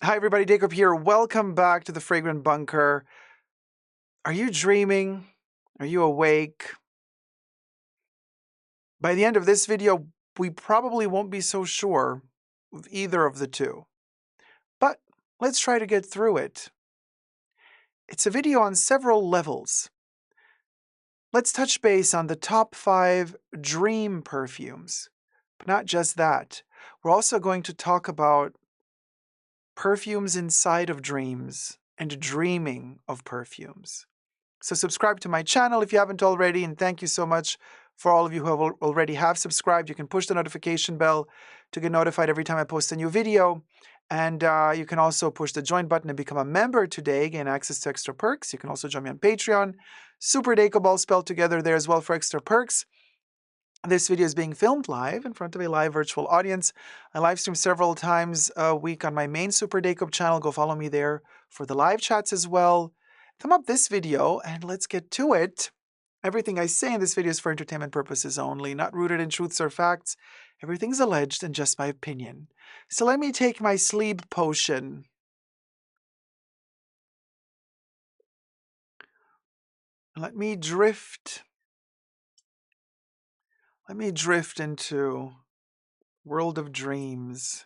Hi everybody, Dacob here. Welcome back to the Fragrant Bunker. Are you dreaming? Are you awake? By the end of this video, we probably won't be so sure of either of the two. But let's try to get through it. It's a video on several levels. Let's touch base on the top 5 dream perfumes. But not just that. We're also going to talk about perfumes inside of dreams and dreaming of perfumes. So subscribe to my channel if you haven't already, and thank you so much for all of you who have already have subscribed. You can push the notification bell to get notified every time I post a new video. And you can also push the join button and become a member today, gain access to extra perks. You can also join me on Patreon. Superdacob all spelled together there as well for extra perks. This video is being filmed live in front of a live virtual audience. I live stream several times a week on my main Superdacob channel. Go follow me there for the live chats as well. Thumb up this video and let's get to it. Everything I say in this video is for entertainment purposes only, not rooted in truths or facts. Everything's alleged and just my opinion. So let me take my sleep potion. Let me drift into world of dreams,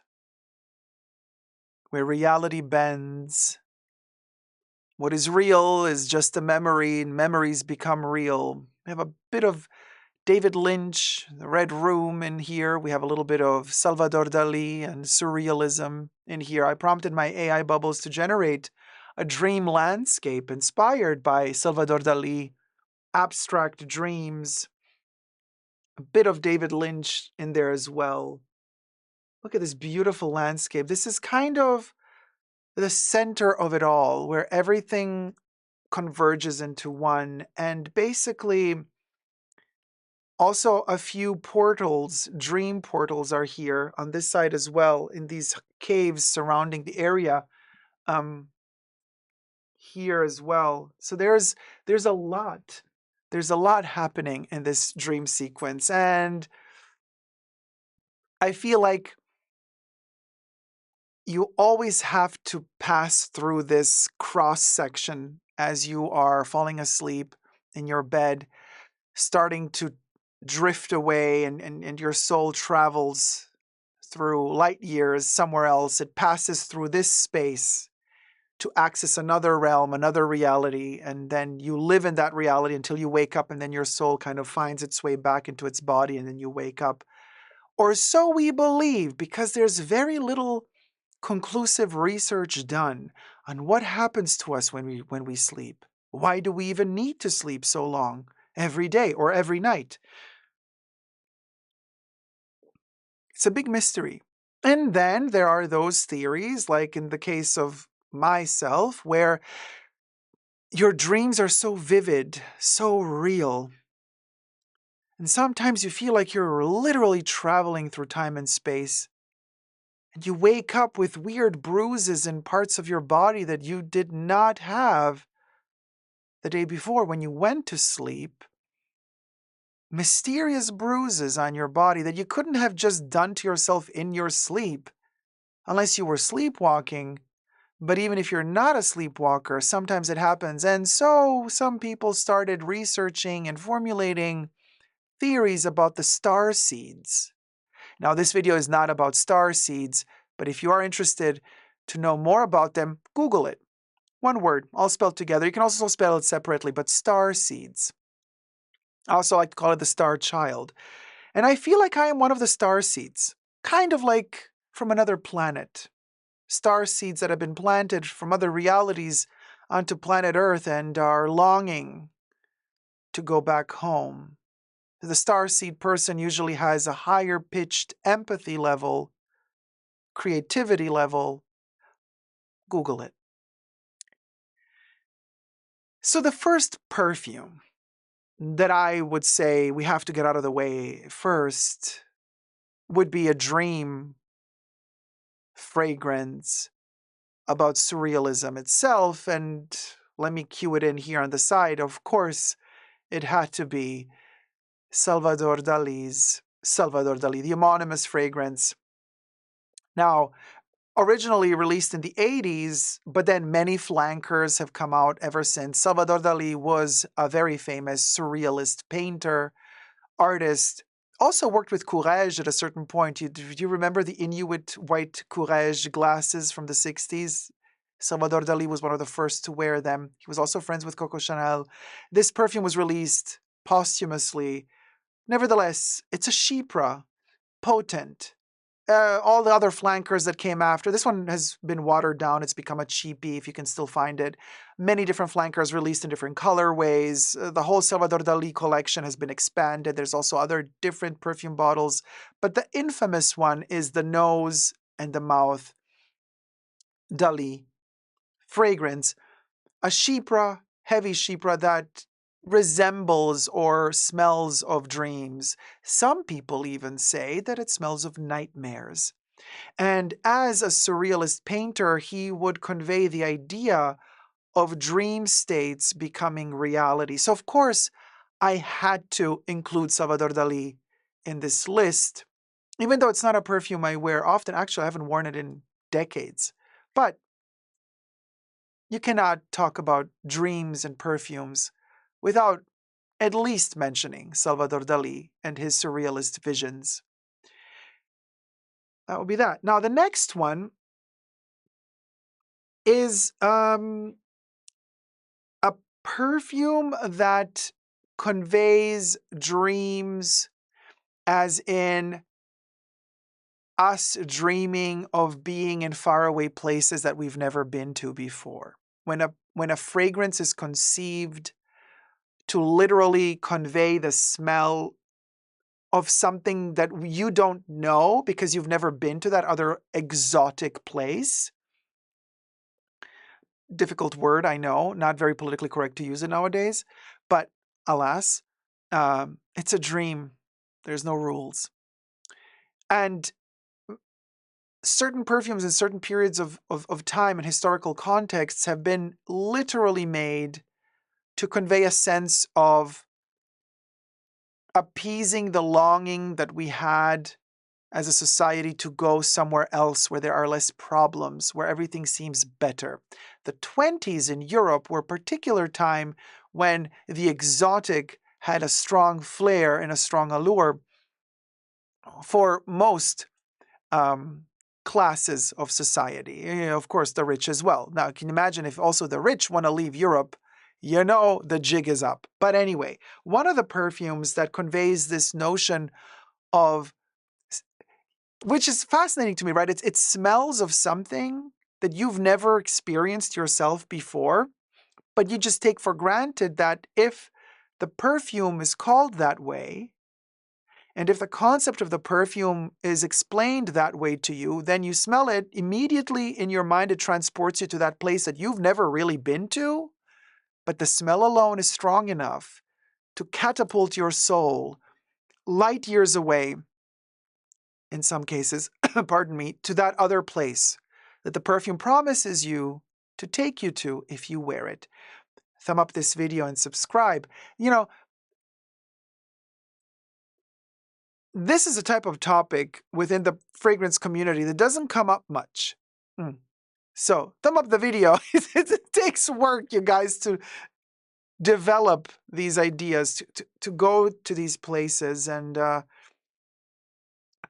where reality bends. What is real is just a memory, and memories become real. We have a bit of David Lynch, The Red Room in here. We have a little bit of Salvador Dali and surrealism in here. I prompted my AI bubbles to generate a dream landscape inspired by Salvador Dali, abstract dreams, a bit of David Lynch in there as well. Look at this beautiful landscape. This is kind of the center of it all, where everything converges into one, and basically also a few portals, dream portals, are here on this side as well, in these caves surrounding the area here as well. So there's a lot happening in this dream sequence, and I feel like you always have to pass through this cross section as you are falling asleep in your bed, starting to drift away, and your soul travels through light years somewhere else. It passes through this space to access another realm, another reality, and then you live in that reality until you wake up, and then your soul kind of finds its way back into its body, and then you wake up. Or so we believe, because there's very little conclusive research done on what happens to us when we sleep. Why do we even need to sleep so long every day or every night? It's a big mystery. And then there are those theories, like in the case of myself, where your dreams are so vivid, so real, and sometimes you feel like you're literally traveling through time and space. And you wake up with weird bruises in parts of your body that you did not have the day before when you went to sleep. Mysterious bruises on your body that you couldn't have just done to yourself in your sleep unless you were sleepwalking. But even if you're not a sleepwalker, sometimes it happens. And so some people started researching and formulating theories about the star seeds. Now, this video is not about star seeds, but if you are interested to know more about them, Google it. One word, all spelled together. You can also spell it separately, but star seeds. I also like to call it the star child. And I feel like I am one of the star seeds, kind of like from another planet. Star seeds that have been planted from other realities onto planet Earth and are longing to go back home. The starseed person usually has a higher pitched empathy level, creativity level. Google it. So the first perfume that I would say we have to get out of the way first would be a dream fragrance about surrealism itself. And let me cue it in here on the side. Of course, it had to be Salvador Dali, the homonymous fragrance. Now, originally released in the 80s, but then many flankers have come out ever since. Salvador Dali was a very famous surrealist painter, artist, also worked with Courage at a certain point. Do you remember the Inuit white Courage glasses from the 60s? Salvador Dali was one of the first to wear them. He was also friends with Coco Chanel. This perfume was released posthumously. Nevertheless, it's a Chypre, potent. All the other flankers that came after. This one has been watered down. It's become a cheapie, if you can still find it. Many different flankers released in different colorways. The whole Salvador Dali collection has been expanded. There's also other different perfume bottles. But the infamous one is the nose and the mouth Dali fragrance. A Chypre, heavy Chypre that resembles or smells of dreams. Some people even say that it smells of nightmares. And as a surrealist painter, he would convey the idea of dream states becoming reality. So, of course, I had to include Salvador Dali in this list, even though it's not a perfume I wear often. Actually, I haven't worn it in decades. But you cannot talk about dreams and perfumes without at least mentioning Salvador Dali and his surrealist visions. That would be that. Now, the next one is a perfume that conveys dreams, as in us dreaming of being in faraway places that we've never been to before. When a fragrance is conceived to literally convey the smell of something that you don't know because you've never been to that other exotic place. Difficult word, I know, not very politically correct to use it nowadays, but alas, it's a dream. There's no rules. And certain perfumes in certain periods of time and historical contexts have been literally made to convey a sense of appeasing the longing that we had as a society to go somewhere else where there are less problems, where everything seems better. The 20s in Europe were a particular time when the exotic had a strong flair and a strong allure for most classes of society. Of course, the rich as well. Now, can you imagine if also the rich want to leave Europe? You know the jig is up. But anyway, one of the perfumes that conveys this notion of, which is fascinating to me, right? It smells of something that you've never experienced yourself before, but you just take for granted that if the perfume is called that way, and if the concept of the perfume is explained that way to you, then you smell it immediately in your mind. It transports you to that place that you've never really been to, but the smell alone is strong enough to catapult your soul light years away, in some cases, pardon me, to that other place that the perfume promises you to take you to if you wear it. Thumb up this video and subscribe. This is a type of topic within the fragrance community that doesn't come up much. So, thumb up the video. It takes work, you guys, to develop these ideas, to go to these places and to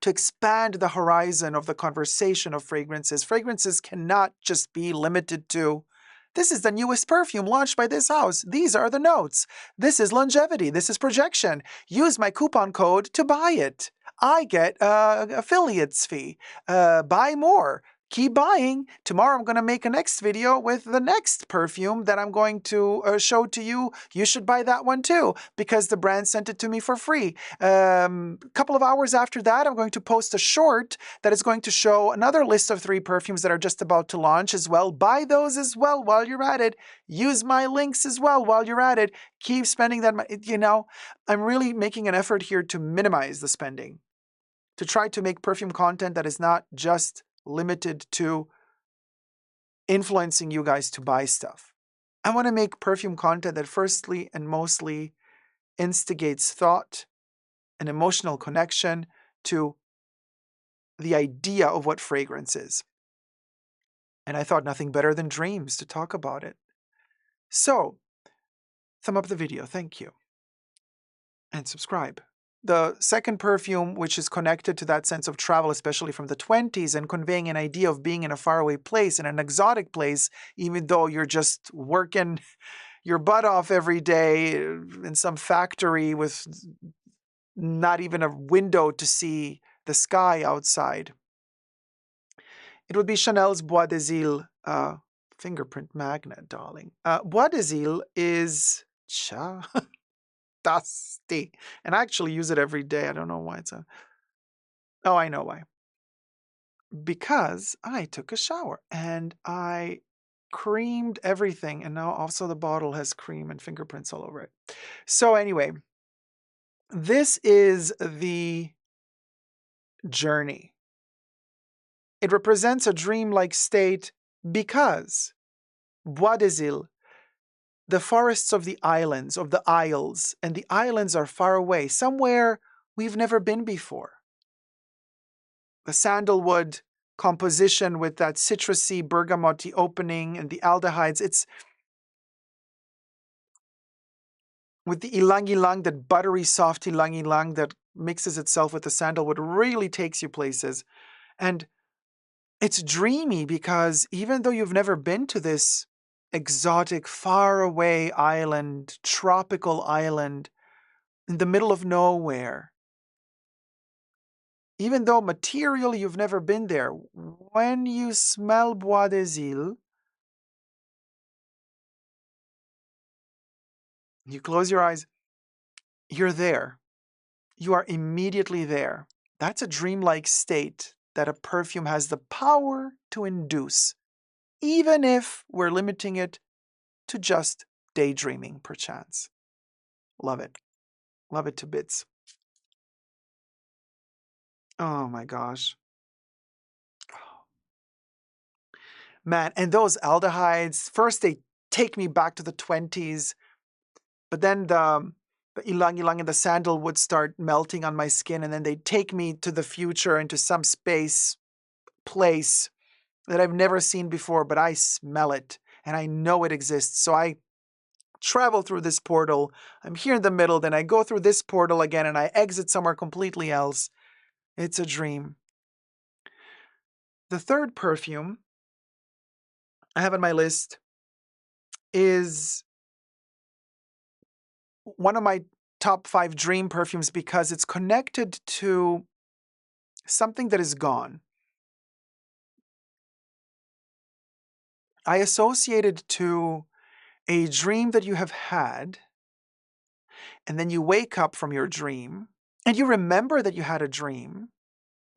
expand the horizon of the conversation of fragrances. Fragrances cannot just be limited to, this is the newest perfume launched by this house. These are the notes. This is longevity. This is projection. Use my coupon code to buy it. I get affiliates fee. Buy more. Keep buying. Tomorrow I'm going to make a next video with the next perfume that I'm going to show to you. You should buy that one too because the brand sent it to me for free. A couple of hours after that, I'm going to post a short that is going to show another list of 3 perfumes that are just about to launch as well. Buy those as well while you're at it. Use my links as well while you're at it. Keep spending that money. I'm really making an effort here to minimize the spending, to try to make perfume content that is not just limited to influencing you guys to buy stuff. I want to make perfume content that firstly and mostly instigates thought and emotional connection to the idea of what fragrance is. And I thought nothing better than dreams to talk about it. So, thumb up the video, thank you. And subscribe. The second perfume, which is connected to that sense of travel, especially from the 20s, and conveying an idea of being in a faraway place, in an exotic place, even though you're just working your butt off every day in some factory with not even a window to see the sky outside. It would be Chanel's Bois d'Azil fingerprint magnet, darling. Bois d'Azil is dusty, and I actually use it every day. I don't know why it's a... Oh, I know why. Because I took a shower and I creamed everything, and now also the bottle has cream and fingerprints all over it. So anyway, this is the journey. It represents a dreamlike state because Bois d'Azil, the forests of the islands, of the isles, and the islands are far away, somewhere we've never been before. The sandalwood composition with that citrusy bergamoty opening and the aldehydes, it's with the ilang ilang, that buttery soft ilang ilang that mixes itself with the sandalwood, really takes you places. And it's dreamy because even though you've never been to this exotic, faraway island, tropical island in the middle of nowhere, even though materially you've never been there, when you smell Bois d'Azil, you close your eyes, you're there. You are immediately there. That's a dreamlike state that a perfume has the power to induce, even if we're limiting it to just daydreaming, perchance. Love it. Love it to bits. Oh my gosh. Man, and those aldehydes, first they take me back to the 20s, but then the ilang ilang and the sandalwood start melting on my skin, and then they take me to the future, into some space, place that I've never seen before, but I smell it and I know it exists. So I travel through this portal. I'm here in the middle, then I go through this portal again and I exit somewhere completely else. It's a dream. The third perfume I have on my list is one of my top 5 dream perfumes because it's connected to something that is gone. I associate it to a dream that you have had, and then you wake up from your dream, and you remember that you had a dream,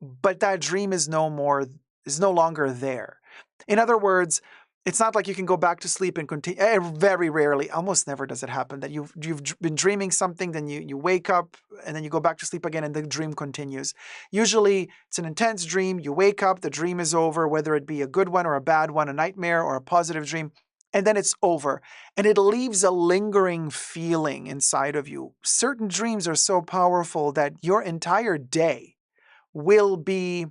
but that dream is no longer there. In other words, it's not like you can go back to sleep and continue. Very rarely, almost never does it happen, that you've been dreaming something, then you wake up, and then you go back to sleep again, and the dream continues. Usually, it's an intense dream. You wake up, the dream is over, whether it be a good one or a bad one, a nightmare or a positive dream, and then it's over. And it leaves a lingering feeling inside of you. Certain dreams are so powerful that your entire day will be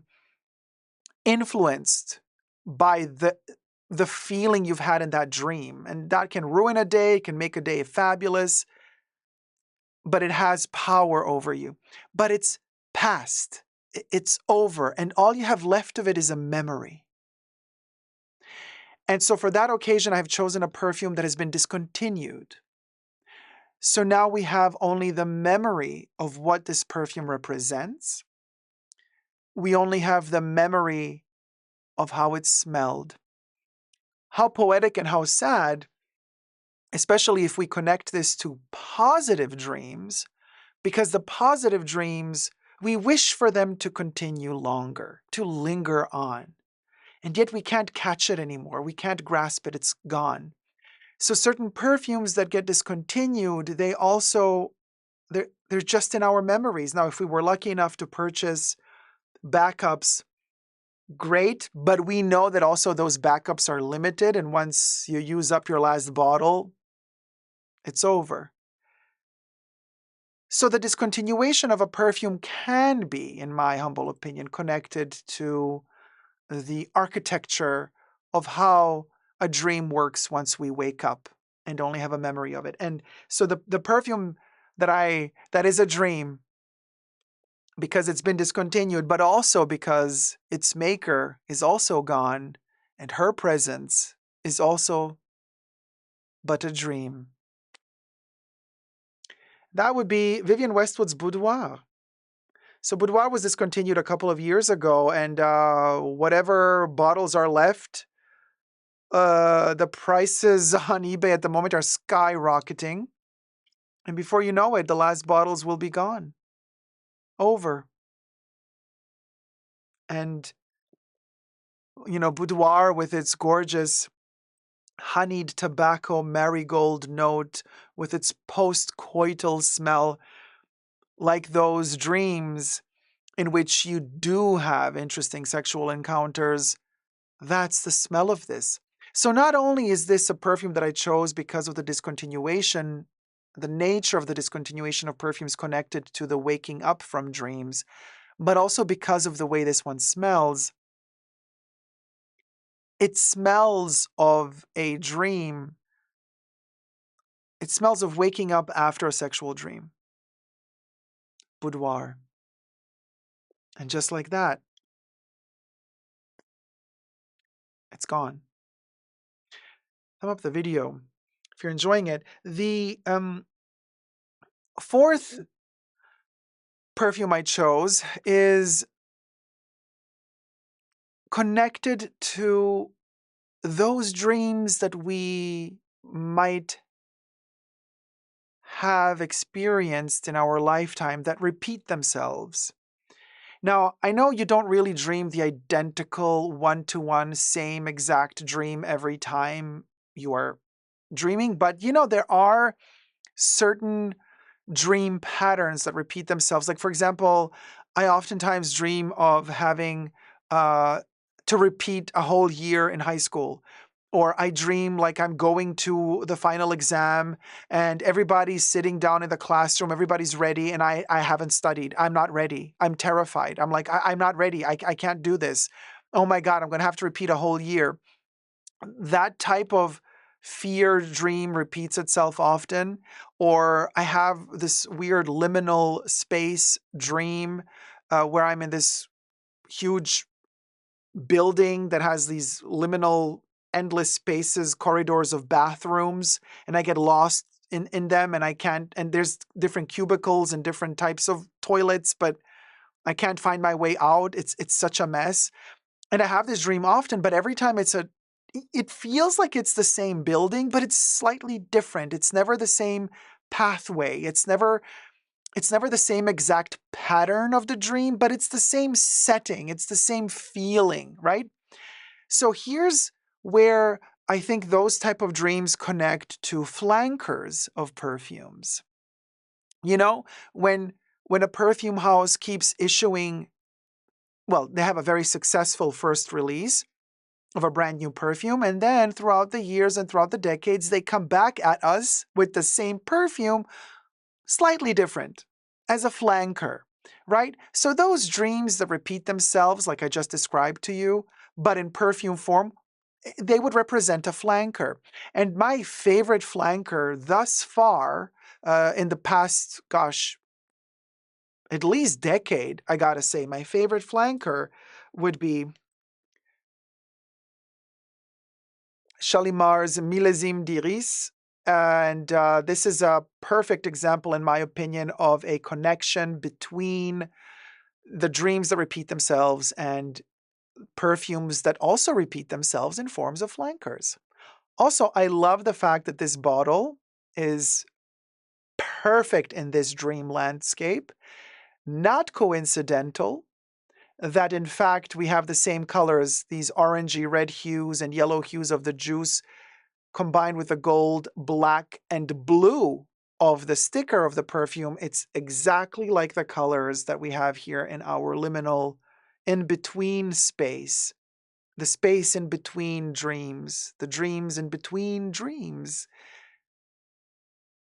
influenced by the feeling you've had in that dream. And that can ruin a day, can make a day fabulous, but it has power over you. But it's past, it's over, and all you have left of it is a memory. And so for that occasion, I've chosen a perfume that has been discontinued. So now we have only the memory of what this perfume represents. We only have the memory of how it smelled. How poetic and how sad, especially if we connect this to positive dreams, because the positive dreams, we wish for them to continue longer, to linger on. And yet we can't catch it anymore. We can't grasp it. It's gone. So certain perfumes that get discontinued, they're just in our memories. Now, if we were lucky enough to purchase backups, great, but we know that also those backups are limited, and once you use up your last bottle, it's over. So the discontinuation of a perfume can be, in my humble opinion, connected to the architecture of how a dream works once we wake up and only have a memory of it. And so the perfume that is a dream because it's been discontinued, but also because its maker is also gone and her presence is also but a dream. That would be Vivienne Westwood's Boudoir. So Boudoir was discontinued a couple of years ago, and whatever bottles are left, the prices on eBay at the moment are skyrocketing. And before you know it, the last bottles will be gone. Over. And, Boudoir with its gorgeous honeyed tobacco marigold note, with its post-coital smell, like those dreams in which you do have interesting sexual encounters. That's the smell of this. So not only is this a perfume that I chose because of the discontinuation, the nature of the discontinuation of perfumes connected to the waking up from dreams, but also because of the way this one smells. It smells of a dream. It smells of waking up after a sexual dream. Boudoir. And just like that, it's gone. Thumb up the video if you're enjoying it. The fourth perfume I chose is connected to those dreams that we might have experienced in our lifetime that repeat themselves. Now, I know you don't really dream the identical one-to-one same exact dream every time you are dreaming, but there are certain dream patterns that repeat themselves. Like, for example, I oftentimes dream of having to repeat a whole year in high school. Or I dream like I'm going to the final exam and everybody's sitting down in the classroom, everybody's ready, and I haven't studied. I'm not ready. I'm terrified. I'm like, I'm not ready. I can't do this. Oh my God, I'm going to have to repeat a whole year. That type of fear dream repeats itself often. Or I have this weird liminal space dream where I'm in this huge building that has these liminal endless spaces, corridors of bathrooms, and I get lost in them, and I can't, and there's different cubicles and different types of toilets, but I can't find my way out. It's such a mess. And I have this dream often, but every time it feels like it's the same building, but it's slightly different. It's never the same pathway. It's never the same exact pattern of the dream, but it's the same setting. It's the same feeling, right? So here's where I think those type of dreams connect to flankers of perfumes. When a perfume house keeps issuing, well, they have a very successful first release of a brand new perfume, and then throughout the years and throughout the decades, they come back at us with the same perfume, slightly different, as a flanker, right? So those dreams that repeat themselves, like I just described to you, but in perfume form, they would represent a flanker. And my favorite flanker thus far, in the past, gosh, at least decade, I gotta say, my favorite flanker would be Shalimar's Millésime d'Iris. And this is a perfect example, in my opinion, of a connection between the dreams that repeat themselves and perfumes that also repeat themselves in forms of flankers. Also, I love the fact that this bottle is perfect in this dream landscape. Not coincidental that, in fact, we have the same colors, these orangey red hues and yellow hues of the juice, combined with the gold, black, and blue of the sticker of the perfume. It's exactly like the colors that we have here in our liminal in-between space. The space in between dreams, the dreams in between dreams.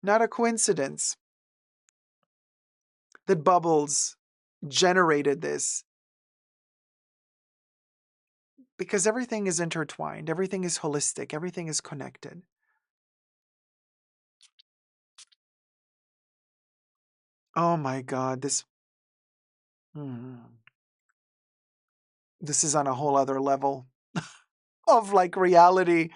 Not a coincidence that bubbles generated this. because everything is intertwined, everything is holistic, everything is connected. Oh my God, this is on a whole other level of like reality.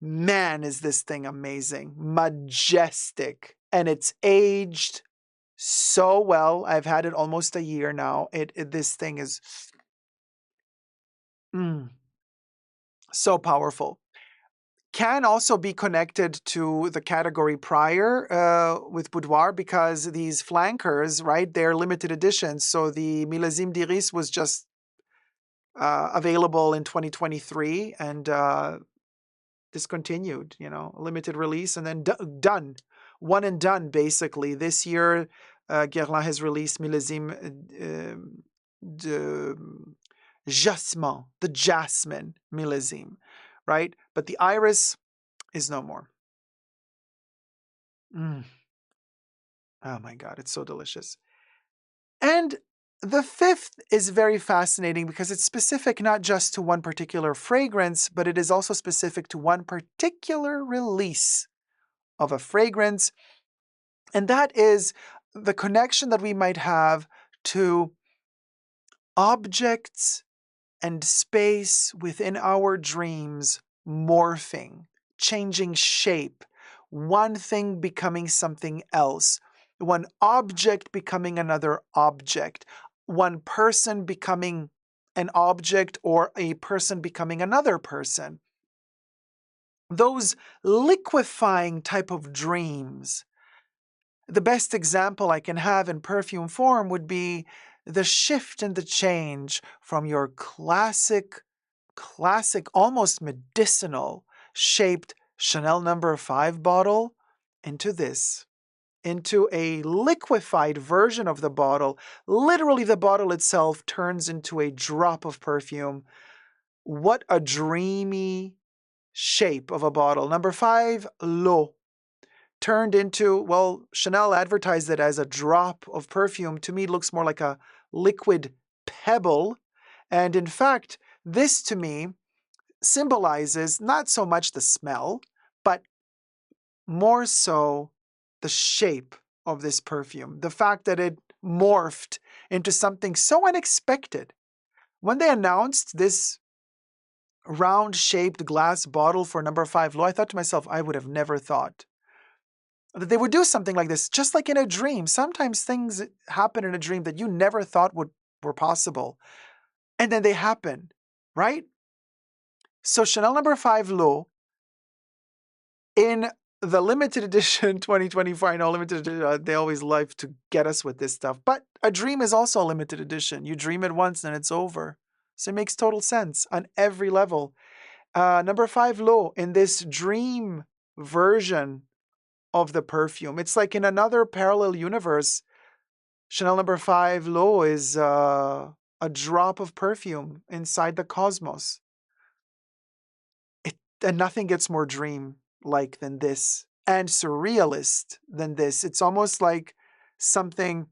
Man, is this thing amazing, majestic, and it's aged so well. I've had it almost a year now. This thing is so powerful. Can also be connected to the category prior with boudoir, because these flankers, right, they're limited editions. So the Millésime d'Iris was just available in 2023 and discontinued, limited release and then done. One and done, basically. This year, Guerlain has released Millésime de Jasmin, the Jasmine Millésime, right? But the Iris is no more. Oh my God, it's so delicious. And the fifth is very fascinating because it's specific not just to one particular fragrance, but it is also specific to one particular release of a fragrance. And that is the connection that we might have to objects and space within our dreams morphing, changing shape, one thing becoming something else, one object becoming another object, one person becoming an object, or a person becoming another person. Those liquefying type of dreams. The best example I can have in perfume form would be the shift and the change from your classic, almost medicinal shaped Chanel No. 5 bottle into this, into a liquefied version of the bottle. Literally, the bottle itself turns into a drop of perfume. What a dreamy shape of a bottle. No. 5, L'eau, turned into, well, Chanel advertised it as a drop of perfume. To me, it looks more like a liquid pebble. And in fact, this to me symbolizes not so much the smell, but more so the shape of this perfume. The fact that it morphed into something so unexpected. When they announced this round-shaped glass bottle for No. 5 L'eau, I thought to myself, I would have never thought that they would do something like this, just like in a dream. Sometimes things happen in a dream that you never thought were possible, and then they happen, right? So Chanel No. 5 L'eau, in the limited edition 2024, I know limited edition, they always like to get us with this stuff, but a dream is also a limited edition. You dream it once and it's over. So it makes total sense on every level. No. 5 L'eau, in this dream version of the perfume, it's like in another parallel universe. Chanel No. 5 L'eau is a drop of perfume inside the cosmos. And nothing gets more dream-like than this, and surrealist than this. It's almost like something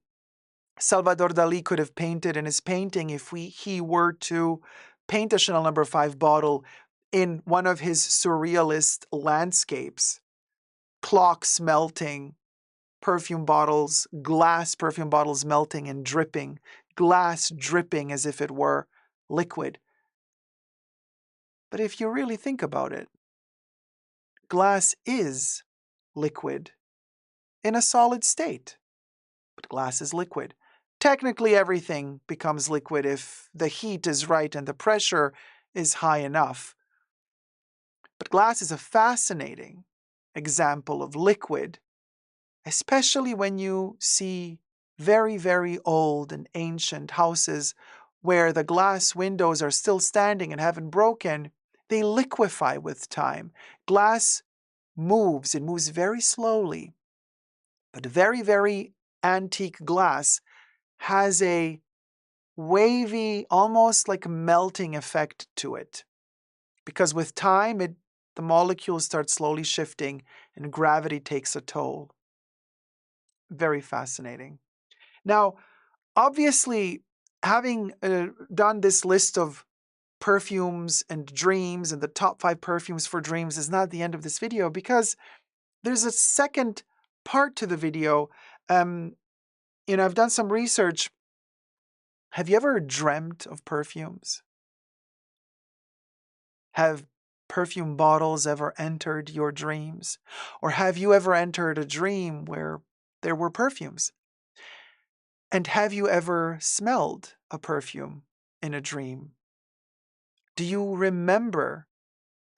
Salvador Dali could have painted in his painting if he were to paint a Chanel No. 5 bottle in one of his surrealist landscapes. Clocks melting, perfume bottles, glass perfume bottles melting and dripping, glass dripping as if it were liquid. But if you really think about it, glass is liquid in a solid state, but glass is liquid. Technically, everything becomes liquid if the heat is right and the pressure is high enough. But glass is a fascinating example of liquid, especially when you see very, very old and ancient houses where the glass windows are still standing and haven't broken. They liquefy with time. Glass moves. It moves very slowly. But very, very antique glass has a wavy, almost like a melting effect to it. Because with time, the molecules start slowly shifting and gravity takes a toll. Very fascinating. Now, obviously, having done this list of perfumes and dreams and the top 5 perfumes for dreams is not the end of this video, because there's a second part to the video. I've done some research. Have you ever dreamt of perfumes? Have perfume bottles ever entered your dreams? Or have you ever entered a dream where there were perfumes? And have you ever smelled a perfume in a dream? Do you remember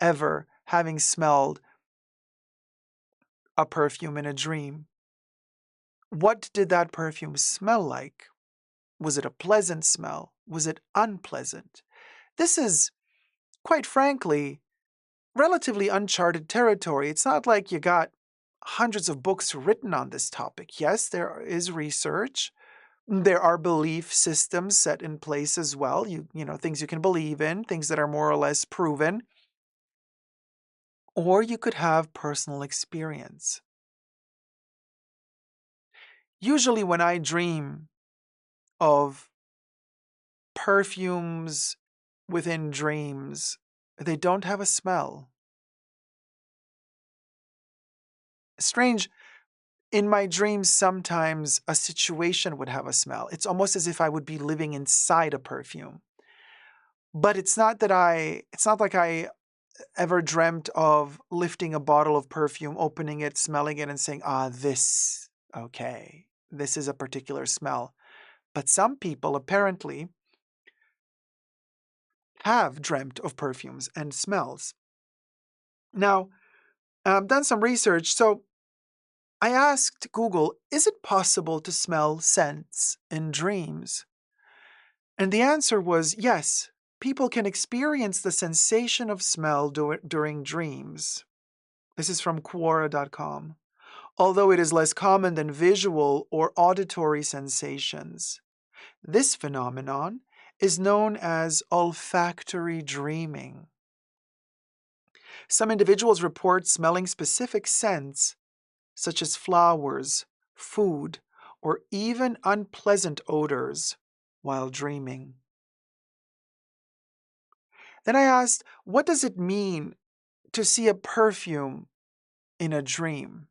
ever having smelled a perfume in a dream? What did that perfume smell like? Was it a pleasant smell? Was it unpleasant? This is, quite frankly, relatively uncharted territory. It's not like you got hundreds of books written on this topic. Yes, there is research. There are belief systems set in place as well. Things you can believe in, things that are more or less proven. Or you could have personal experience. Usually when I dream of perfumes within dreams, they don't have a smell. Strange, in my dreams, sometimes a situation would have a smell. It's almost as if I would be living inside a perfume. But it's not like I ever dreamt of lifting a bottle of perfume, opening it, smelling it, and saying, this is a particular smell. But some people apparently have dreamt of perfumes and smells. Now, I've done some research. So I asked Google, is it possible to smell scents in dreams? And the answer was yes. People can experience the sensation of smell during dreams. This is from Quora.com. Although it is less common than visual or auditory sensations. This phenomenon is known as olfactory dreaming. Some individuals report smelling specific scents, such as flowers, food, or even unpleasant odors, while dreaming. Then I asked, what does it mean to see a perfume in a dream?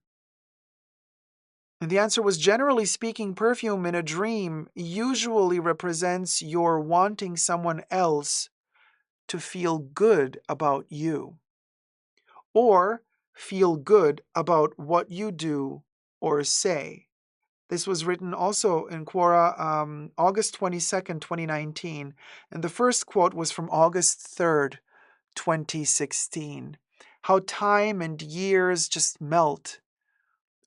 And the answer was, generally speaking, perfume in a dream usually represents your wanting someone else to feel good about you, or feel good about what you do or say. This was written also in Quora August 22nd, 2019, and the first quote was from August 3rd, 2016. How time and years just melt.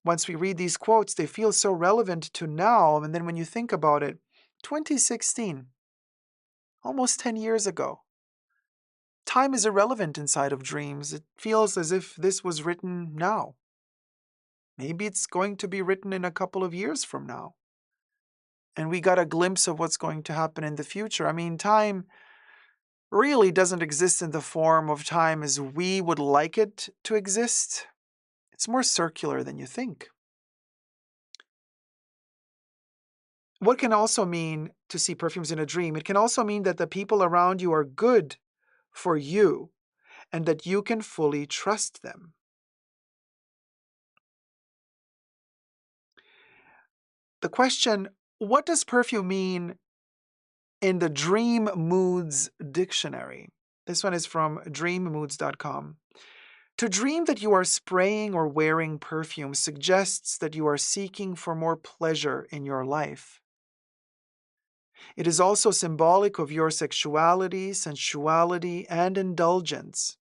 Once we read these quotes, they feel so relevant to now, and then when you think about it, 2016, almost 10 years ago. Time is irrelevant inside of dreams. It feels as if this was written now. Maybe it's going to be written in a couple of years from now. And we got a glimpse of what's going to happen in the future. I mean, time really doesn't exist in the form of time as we would like it to exist. It's more circular than you think. What can also mean to see perfumes in a dream? It can also mean that the people around you are good for you and that you can fully trust them. The question, what does perfume mean in the Dream Moods Dictionary? This one is from dreammoods.com. To dream that you are spraying or wearing perfume suggests that you are seeking for more pleasure in your life. It is also symbolic of your sexuality, sensuality, and indulgence.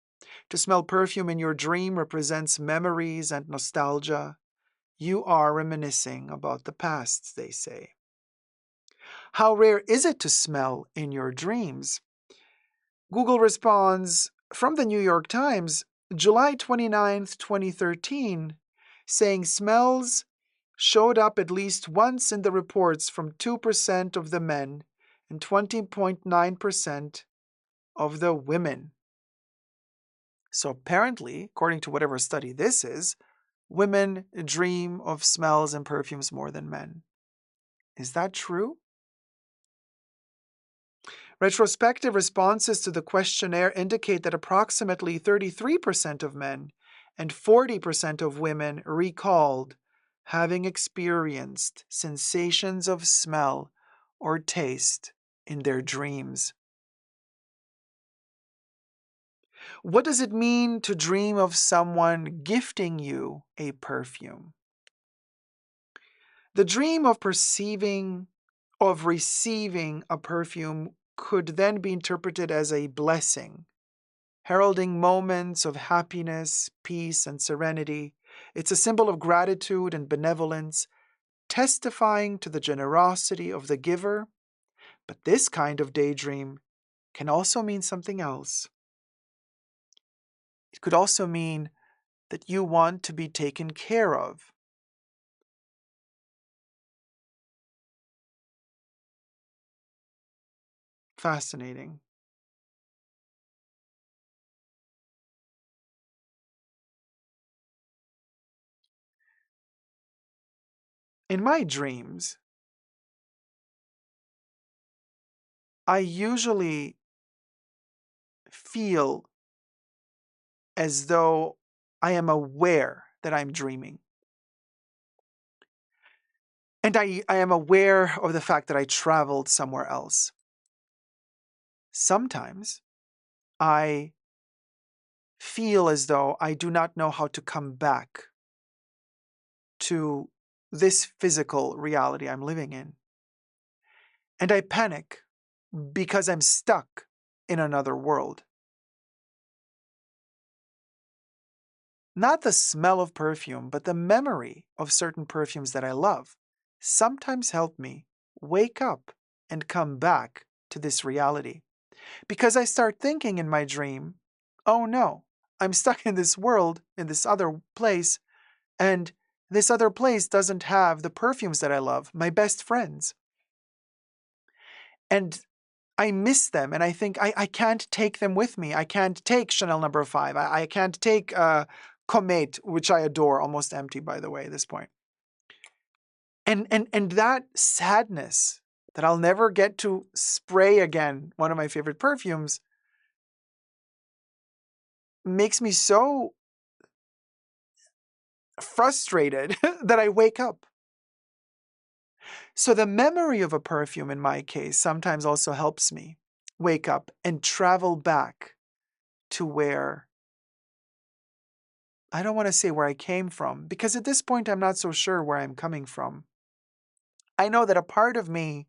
To smell perfume in your dream represents memories and nostalgia. You are reminiscing about the past, they say. How rare is it to smell in your dreams? Google responds from the New York Times, July 29th, 2013, saying smells showed up at least once in the reports from 2% of the men and 20.9% of the women. So apparently, according to whatever study this is, women dream of smells and perfumes more than men. Is that true? Retrospective responses to the questionnaire indicate that approximately 33% of men and 40% of women recalled having experienced sensations of smell or taste in their dreams. What does it mean to dream of someone gifting you a perfume? The dream of receiving a perfume could then be interpreted as a blessing, heralding moments of happiness, peace, and serenity. It's a symbol of gratitude and benevolence, testifying to the generosity of the giver. But this kind of daydream can also mean something else. It could also mean that you want to be taken care of. Fascinating. In my dreams, I usually feel as though I am aware that I'm dreaming. And I am aware of the fact that I traveled somewhere else. Sometimes I feel as though I do not know how to come back to this physical reality I'm living in. And I panic because I'm stuck in another world. Not the smell of perfume, but the memory of certain perfumes that I love sometimes help me wake up and come back to this reality. Because I start thinking in my dream, oh no, I'm stuck in this world, in this other place, and this other place doesn't have the perfumes that I love, my best friends. And I miss them, and I think I can't take them with me. I can't take Chanel No. 5. I can't take Comet, which I adore, almost empty, by the way, at this point. And that sadness that I'll never get to spray again, one of my favorite perfumes, makes me so frustrated that I wake up. So the memory of a perfume, in my case, sometimes also helps me wake up and travel back to where, I don't want to say where I came from, because at this point I'm not so sure where I'm coming from. I know that a part of me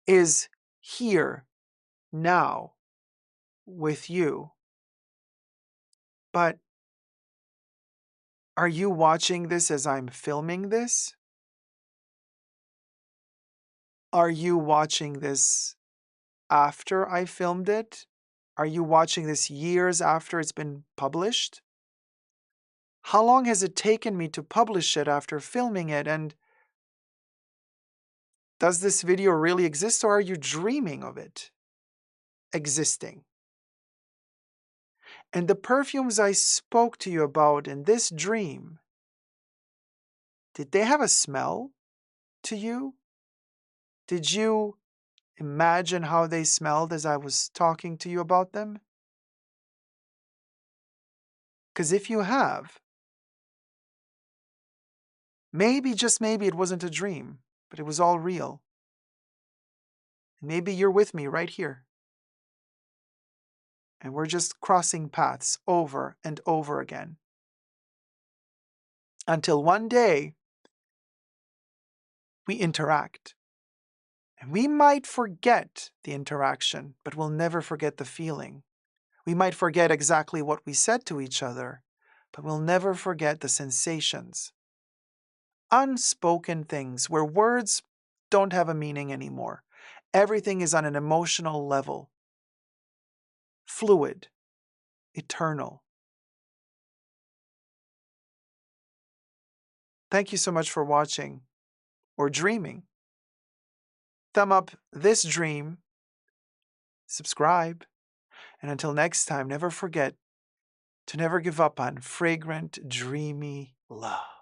is here now with you. But are you watching this as I'm filming this? Are you watching this after I filmed it? Are you watching this years after it's been published? How long has it taken me to publish it after filming it? And does this video really exist, or are you dreaming of it existing? And the perfumes I spoke to you about in this dream, did they have a smell to you? Did you imagine how they smelled as I was talking to you about them? Because if you have, maybe, just maybe, it wasn't a dream, but it was all real. And maybe you're with me right here. And we're just crossing paths over and over again. Until one day, we interact. And we might forget the interaction, but we'll never forget the feeling. We might forget exactly what we said to each other, but we'll never forget the sensations. Unspoken things where words don't have a meaning anymore. Everything is on an emotional level. Fluid. Eternal. Thank you so much for watching or dreaming. Thumb up this dream, subscribe, and until next time, never forget to never give up on fragrant, dreamy love.